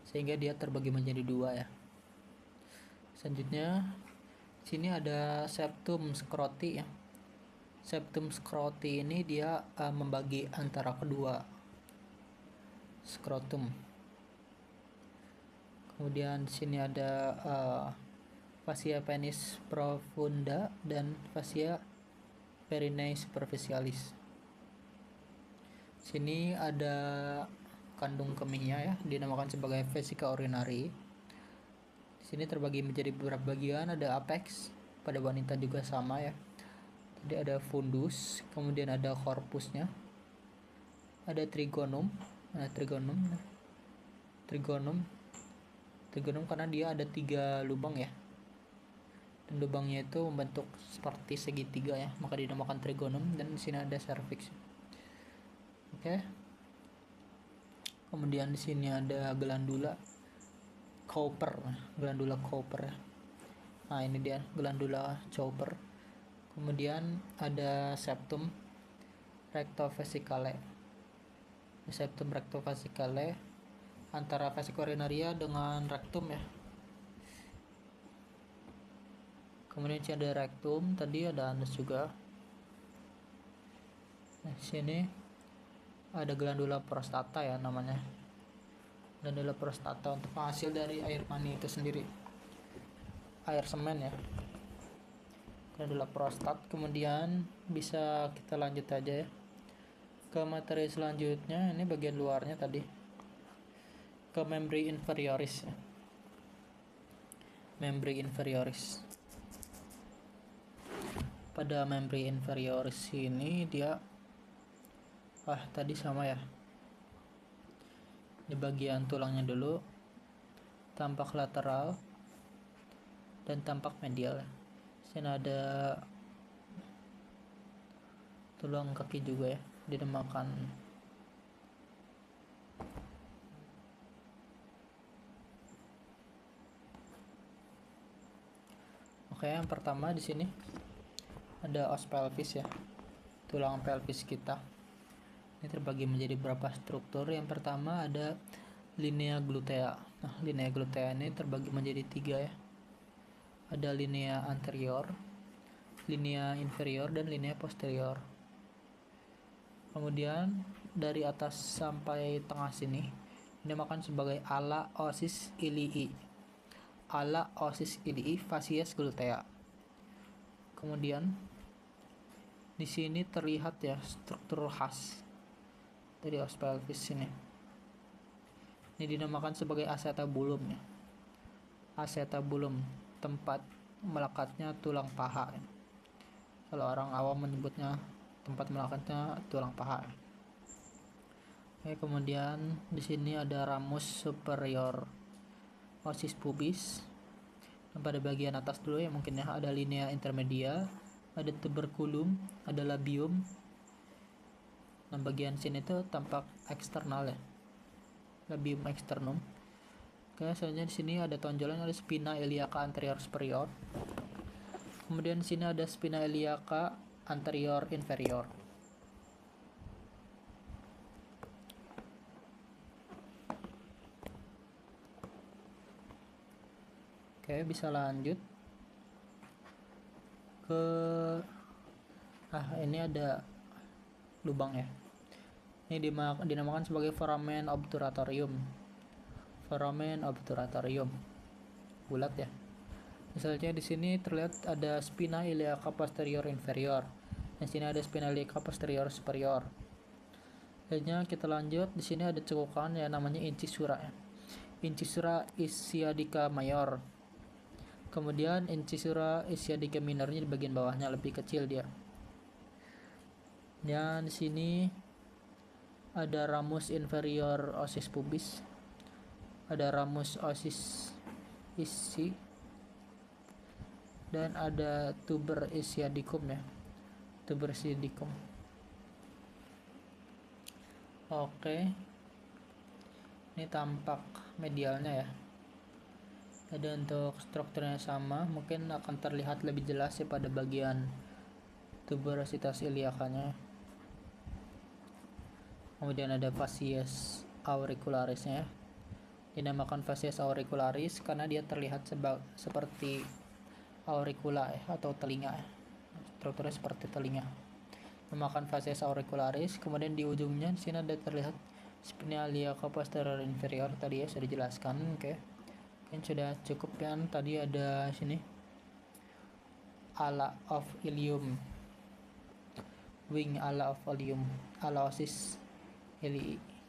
Sehingga dia terbagi menjadi dua ya. Selanjutnya sini ada septum scroti ya. Septum scroti ini dia membagi antara kedua skrotum. Kemudian di sini ada fascia penis profunda dan fascia perineae superficialis. Sini ada kandung kemihnya ya, dinamakan sebagai vesica urinari. Di sini terbagi menjadi beberapa bagian, ada apex, pada wanita juga sama ya. Jadi ada fundus, kemudian ada corpusnya, ada trigonum. Nah, trigonum karena dia ada 3 lubang ya. Dan lubangnya itu membentuk seperti segitiga ya, maka dinamakan trigonum. Dan di sini ada cervix. Oke. Kemudian di sini ada glandula Cowper. Ya. Nah, ini dia glandula Cowper. Kemudian ada septum rectovesicale. Septum rectovesicale antara vesica urinaria dengan rectum ya. Kemudian sini ada rectum, tadi ada anus juga. Nah, sini ada glandula prostata ya namanya. Glandula prostata untuk penghasil dari air mani itu sendiri. Air semen ya. Glandula prostat. Kemudian bisa kita lanjut aja ya ke materi selanjutnya. Ini bagian luarnya tadi. Ke membri inferioris ya. Membri inferioris. Pada membri inferioris ini dia tadi sama ya. Di bagian tulangnya dulu, tampak lateral dan tampak medial. Sini ada tulang kaki juga ya, dinamakan Oke, yang pertama di sini ada os pelvis ya, tulang pelvis kita. Ini terbagi menjadi beberapa struktur. Yang pertama ada linea glutea. Nah, linea glutea ini terbagi menjadi 3 ya. Ada linea anterior, linea inferior, dan linea posterior. Kemudian dari atas sampai tengah sini dinamakan sebagai ala osis ilii. Ala osis ilii facies glutea. Kemudian di sini terlihat ya struktur khas dari os pelvis ini. Ini dinamakan sebagai acetabulum ya. Acetabulum, tempat melekatnya tulang paha. Kalau orang awam menyebutnya tempat melekatnya tulang paha. Oke, kemudian di sini ada ramus superior osis pubis. Dan pada bagian atas dulu ya mungkin ya, ada linea intermedia, ada tuberculum, ada labium. Dan bagian sini tuh tampak eksternal ya, labium externum. Oke, selanjutnya di sini ada tonjolan, ada spina iliaca anterior superior. Kemudian di sini ada spina iliaca anterior inferior. Oke, bisa lanjut ke ini ada lubang ya. Ini dinamakan sebagai foramen obturatorium. Foramen obturatorium. Bulat ya. Misalnya di sini terlihat ada spina iliaca posterior inferior. Di sini ada spina iliaca posterior superior. Selanjutnya kita lanjut, di sini ada cekukan ya, namanya incisura ya. Incisura ischiadica mayor. Kemudian incisura ischiadica minornya di bagian bawahnya, lebih kecil dia. Dan di sini ada ramus inferior osis pubis, ada ramus osis ischi, dan ada tuber ischiadicum ya, tuber ischiadicum. Oke, ini tampak medialnya ya. Jadi untuk strukturnya sama, mungkin akan terlihat lebih jelas ya pada bagian tuberositas iliakanya. Kemudian ada facies auricularisnya. Dinamakan facies auricularis karena dia terlihat seperti auricula atau telinga. Strukturnya seperti telinga. Dinamakan facies auricularis. Kemudian di ujungnya di sini ada terlihat spina iliaca posterior inferior, tadi ya sudah dijelaskan. Oke. Mungkin sudah cukup kan, tadi ada sini ala of ilium, wing ala of ilium, alaosis ilii.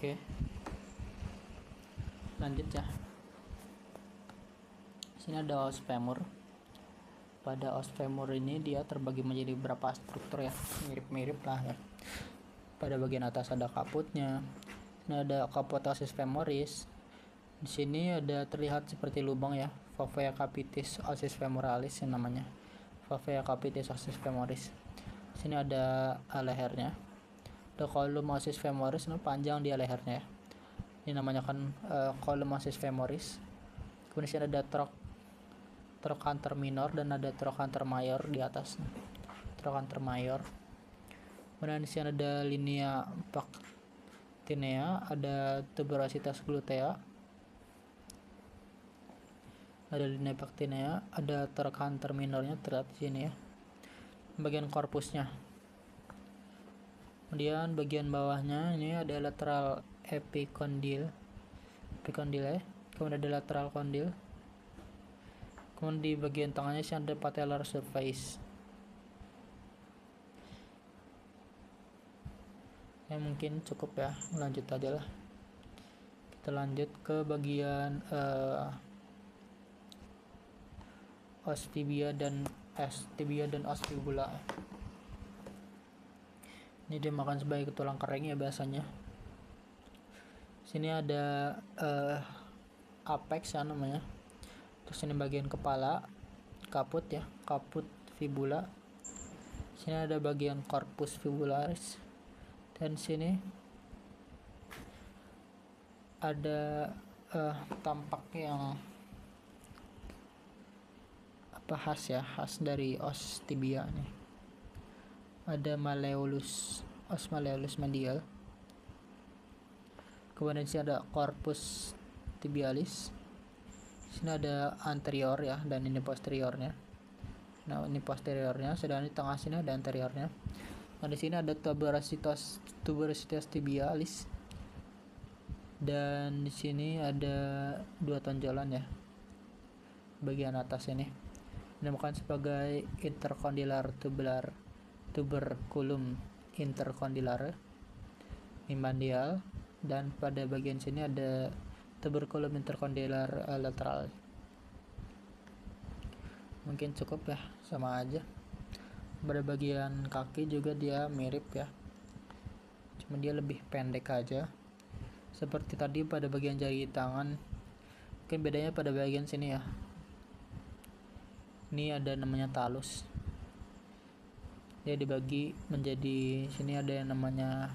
Oke, lanjut ya. Sini ada os femur. Pada os femur ini dia terbagi menjadi beberapa struktur ya, mirip-mirip lah ya. Pada bagian atas ada kaputnya. Ini ada caput osis femoris. Di sini ada terlihat seperti lubang ya, fovea capitis osis femoralis yang namanya. Fovea capitis osis femoris. Di sini ada lehernya. Ada column osis femoris, ini panjang dia lehernya ya. Ini namanya kan column osis femoris. Kemudian di sini ada trochanter minor dan ada trochanter mayor di atas. Trochanter mayor. Kemudian di sini ada linea pectinea, ada tuberositas glutea. Ada linea pectinea, ada trochanter minornya terlihat di sini ya. Bagian korpusnya. Kemudian bagian bawahnya ini ada lateral epicondyle. Kemudian ada lateral condyle. Kemudian di bagian tengahnya sih ada patellar surface. Ya mungkin cukup ya, lanjut aja lah. Kita lanjut ke bagian os tibia dan os fibula. Ini dimakan sebagai tulang kering ya biasanya. Sini ada apex ya namanya. Terus ini bagian kepala, kaput ya, kaput fibula. Sini ada bagian corpus fibularis. Dan sini ada tampak yang khas dari os tibia nih. Ada os malleolus medial. Kemudian sini ada corpus tibialis. Sini ada anterior ya, dan ini posteriornya. Nah, ini posteriornya, sedangkan di tengah sini ada anteriornya. Nah, di sini ada tuberositas tibialis. Dan di sini ada dua tonjolan ya. Bagian atas ini dinamakan sebagai intercondylar tuberculum intercondylar membrane, dan pada bagian sini ada tuberculum intercondylar lateral. Mungkin cukup ya, sama aja. Pada bagian kaki juga dia mirip ya, cuma dia lebih pendek aja. Seperti tadi pada bagian jari tangan, mungkin bedanya pada bagian sini ya. Ini ada namanya talus. Dia dibagi menjadi, sini ada yang namanya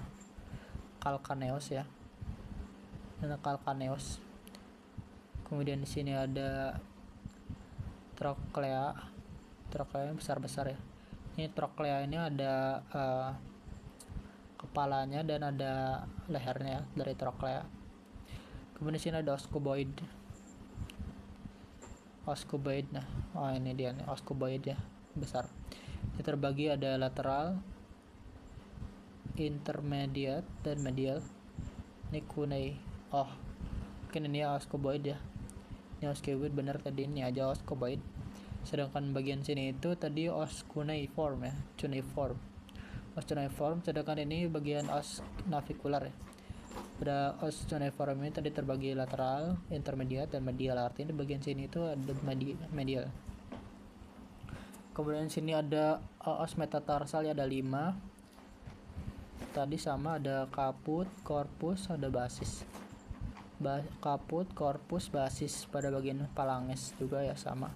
calcaneus ya. Ada calcaneus. Kemudian di sini ada trochlea. Trochlea besar-besar ya. Ini trochlea ini ada kepalanya dan ada lehernya dari trochlea. Kemudian di sini ada oscuboid. Nah, ini dia nih, oscuboid ya, besar. Ini terbagi ada lateral, intermediate, dan medial. Ini cunei. Mungkin ini oscuboid ya. Ini oscuboid benar tadi, ini aja oscuboid. Sedangkan bagian sini itu tadi cuneiform ya, cuneiform. Sedangkan ini bagian os navicular ya. Pada os cuneiform ini tadi terbagi lateral, intermediate, dan medial. Artinya di bagian sini itu ada medial. Kemudian sini ada os metatarsal ya, ada 5. Tadi sama, ada caput, corpus, ada basis. Caput, corpus, basis. Pada bagian phalanges juga ya sama.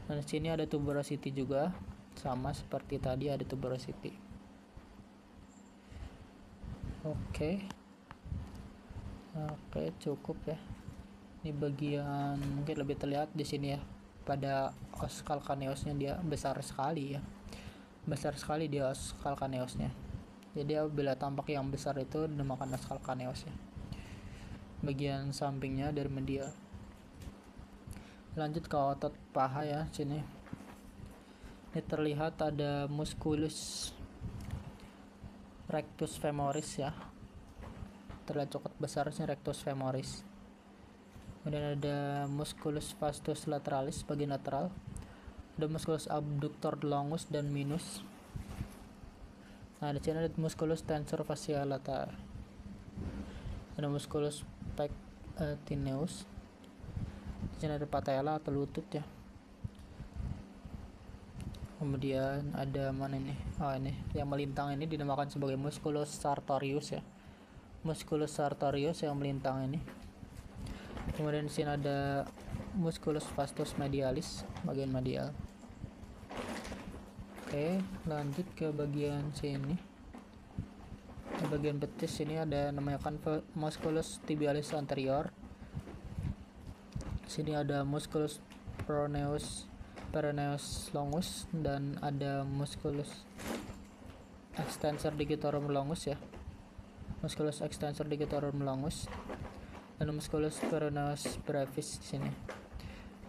Dan sini ada tuberosity juga, sama seperti tadi ada tuberosity. Oke, cukup ya. Ini bagian mungkin lebih terlihat di sini ya. Pada os calcaneusnya dia besar sekali ya. Besar sekali dia os calcaneusnya. Jadi bila tampak yang besar itu dinamakan os calcaneusnya. Bagian sampingnya dari medial. Lanjut ke otot paha ya, sini. Ini terlihat ada musculus rectus femoris ya. Terlihat cukup besar sih rectus femoris. Kemudian ada musculus vastus lateralis bagian lateral. Ada musculus abductor longus dan minus. Nah, di sini ada musculus tensor fasciae lata. Ada musculus pectineus. Di sini ada patella atau lutut ya. Kemudian ada mana ini? Ini yang melintang ini dinamakan sebagai musculus sartorius ya. Musculus sartorius yang melintang ini. Kemudian di sini ada musculus vastus medialis bagian medial. Oke, lanjut ke bagian sini. Di bagian betis ini ada namanya kan musculus tibialis anterior. Sini ada musculus peroneus longus dan ada musculus extensor digitorum longus ya. Musculus extensor digitorum longus dan musculus peroneus brevis di sini.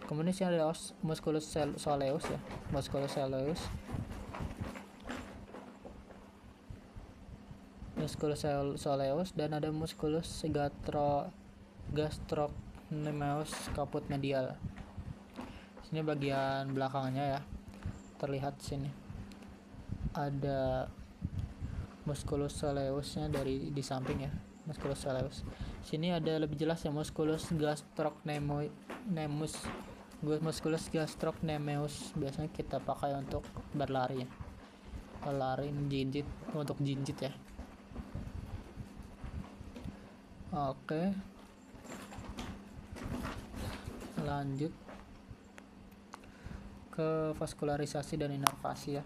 Kemudian sini ada musculus soleus ya, musculus soleus. Musculus soleus dan ada musculus gastrocnemius caput medial. Sini bagian belakangnya ya, terlihat sini ada musculus soleusnya dari di samping ya, musculus soleus. Sini ada lebih jelas ya, musculus gastrocnemius. Musculus gastrocnemius biasanya kita pakai untuk berlari ya, berlari jinjit, untuk jinjit ya. Oke, lanjut ke vaskularisasi dan inervasi ya.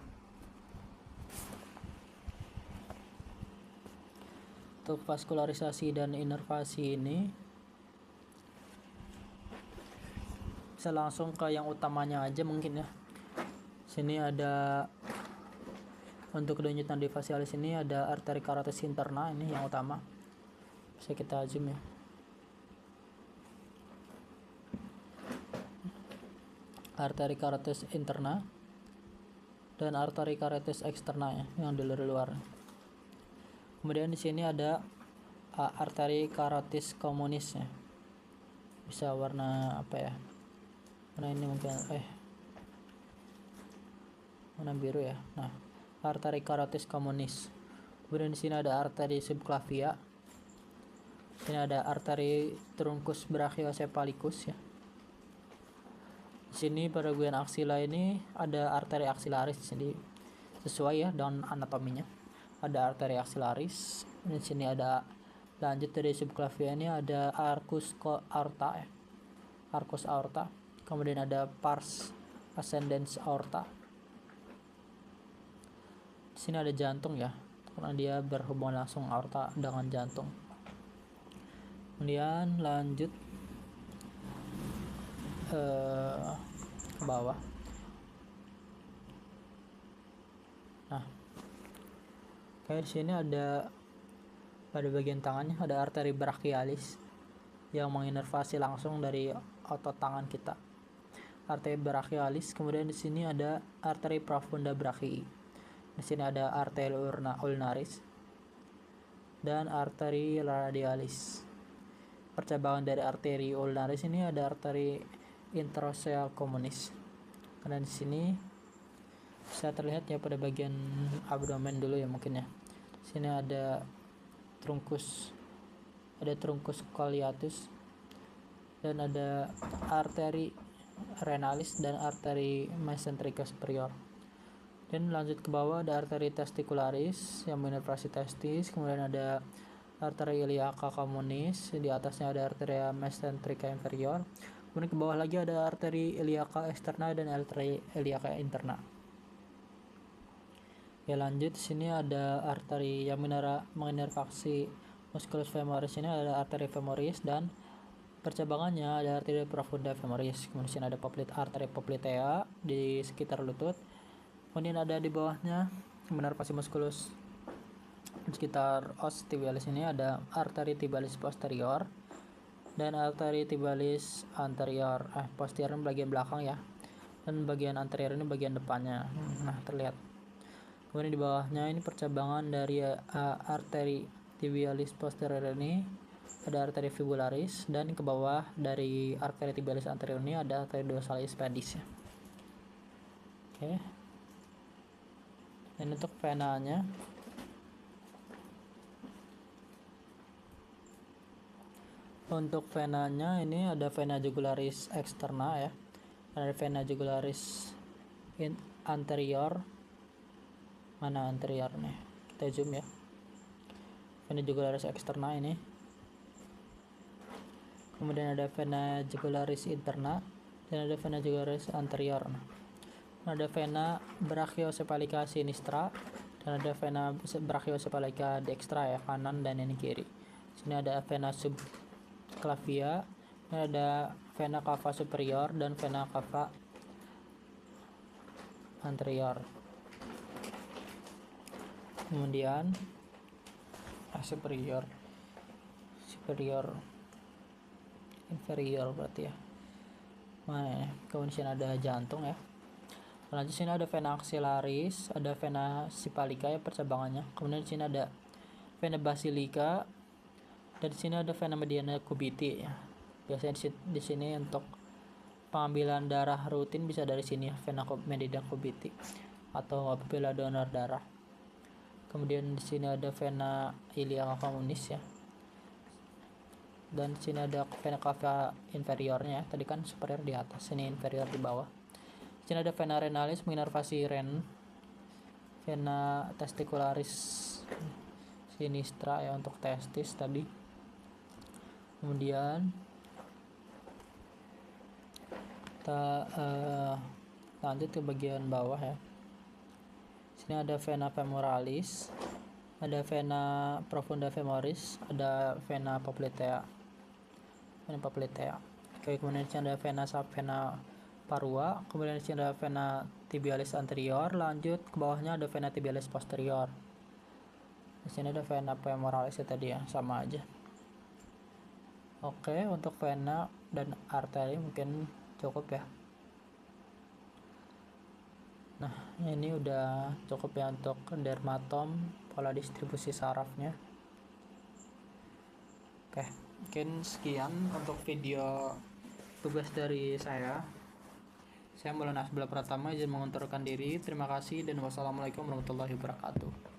Untuk vaskularisasi dan inervasi ini bisa langsung ke yang utamanya aja mungkin ya. Sini ada untuk denyut nadi facialis ini ada arteri carotis interna, ini yang utama. Bisa kita zoom ya. Arteri carotis interna dan arteri carotis externa ya, yang di luar. Kemudian di sini ada arteri carotis communis ya. Bisa warna apa ya? Warna ini mungkin warna biru ya. Nah, arteri carotis communis. Kemudian di sini ada arteri subclavia. Ini ada arteri truncus brachiocephalicus ya. Di sini pada bagian aksila ini ada arteri aksilaris, jadi sesuai ya dengan anatominya. Ada arteri aksilaris. Di sini ada, lanjut dari subclavia ini ada arcus aorta ya. Arcus aorta. Kemudian ada pars ascendens aorta. Di sini ada jantung ya, karena dia berhubungan langsung aorta dengan jantung. Kemudian lanjut ke bawah. Nah, kayak di sini ada pada bagian tangannya ada arteri brachialis yang menginervasi langsung dari otot tangan kita. Arteri brachialis. Kemudian di sini ada arteri profunda brachii. Di sini ada arteri ulnaris dan arteri radialis. Percabangan dari arteri ulnaris ini ada arteri interossea communis. Karena di sini bisa terlihat ya pada bagian abdomen dulu ya mungkin ya. Di sini ada truncus coleatus dan ada arteri renalis dan arteri mesenterica superior. Dan lanjut ke bawah ada arteri testicularis yang menginervasi testis. Kemudian ada arteri iliaca communis, di atasnya ada arteri mesenterica inferior. Kemudian ke bawah lagi ada arteri iliaca externa dan arteri iliaca interna. Ya lanjut, sini ada arteri yang menginervasi musculus femoris. Ini ada arteri femoris dan percabangannya ada arteri profunda femoris. Kemudian sini ada arteri poplitea di sekitar lutut. Kemudian ada di bawahnya menginervasi musculus di sekitar os tibialis. Ini ada arteri tibialis posterior dan arteri tibialis anterior. Posterior bagian belakang ya, dan bagian anterior ini bagian depannya. Nah, terlihat. Kemudian di bawahnya ini percabangan dari arteri tibialis posterior ini ada arteri fibularis, dan ke bawah dari arteri tibialis anterior ini ada arteri dorsalis pedis ya. Oke. Dan untuk venanya, ini ada vena jugularis externa ya, ada vena jugularis anterior. Mana anterior nih, kita zoom ya, vena jugularis externa ini. Kemudian ada vena jugularis interna dan ada vena jugularis anterior. Ada vena brachiocephalica sinistra dan ada vena brachiocephalica dextra ya, kanan dan ini kiri. Sini ada vena subclavia, ini ada vena cava superior dan vena cava anterior. Kemudian superior inferior berarti ya. Nah, kemudian ada jantung ya. Lanjut sini ada vena axillaris, ada vena sipalica ya percabangannya. Kemudian di sini ada vena basilica, dan di sini ada vena mediana cubiti ya. Biasanya di sini untuk pengambilan darah rutin bisa dari sini ya, vena mediana cubiti, atau apabila donor darah. Kemudian di sini ada vena iliaca communis ya. Dan di sini ada vena cava inferiornya ya. Tadi kan superior di atas, ini inferior di bawah. Di sini ada vena renalis menginervasi vena testicularis sinistra ya untuk testis tadi. Kemudian kita lanjut ke bagian bawah ya. Sini ada vena femoralis, ada vena profunda femoris, ada vena poplitea. Oke, kemudian di sini ada vena parua, kemudian di sini ada vena tibialis anterior. Lanjut ke bawahnya ada vena tibialis posterior. Di sini ada vena femoralis ya tadi ya, sama aja. Oke, untuk vena dan arteri mungkin cukup ya. Nah, ini udah cukup ya untuk dermatom, pola distribusi sarafnya. Oke, mungkin sekian untuk video tugas dari saya. Saya Maulana Asbila Pratama izin mengunturkan diri. Terima kasih dan wassalamualaikum warahmatullahi wabarakatuh.